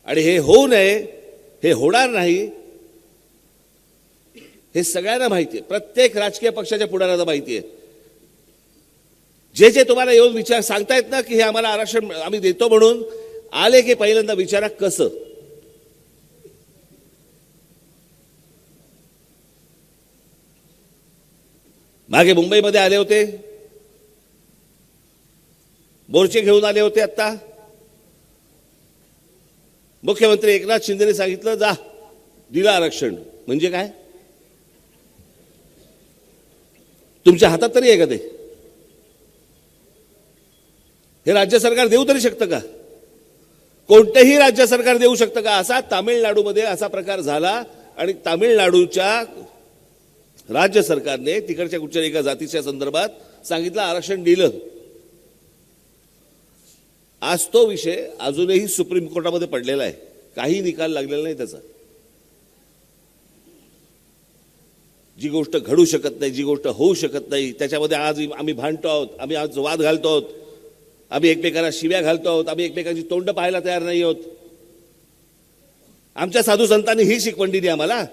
आणि हे होऊ नये, हे होणार नाही, हे सगळ्यांना माहिती आहे. प्रत्येक राजकीय पक्षाच्या पुढाऱ्यांना माहिती आहे. जे जे तुम्हाला येऊन विचार सांगतायत ना की हे आम्हाला आरक्षण आम्ही देतो म्हणून, आले की पहिल्यांदा विचारा कसं. मागे मुंबईमध्ये आले होते, मोर्चे घेऊन आले होते. आता मुख्यमंत्री एकनाथ शिंदेने सांगितलं जा दिलं आरक्षण. म्हणजे काय? तुमच्या हातात तरी आहे का ते? हे राज्य सरकार देऊ तरी शकतं का? कोणतेही राज्य सरकार देऊ शकतं का? असा तामिळनाडूमध्ये असा प्रकार झाला आणि तामिळनाडूच्या राज्य सरकारने तिकडच्या कुठच्या एका जातीच्या संदर्भात सांगितलं आरक्षण दिलं. आज तो विषय अजूनही सुप्रीम कोर्टामध्ये पडलेला आहे, काही निकाल लागलेला नाही त्याचा. जी गोष्ट घडू शकत नाही, जी गोष्ट होऊ शकत नाही, त्याच्यामध्ये आज आम्ही भांडतो आहोत, आम्ही आज वाद घालतो आहोत, आम्ही एकमेकांना शिव्या घालतो आहोत, आम्ही एकमेकांची तोंड पाहायला तयार नाही आहोत. आमच्या साधू संतांनी ही शिकवण दिली आम्हाला.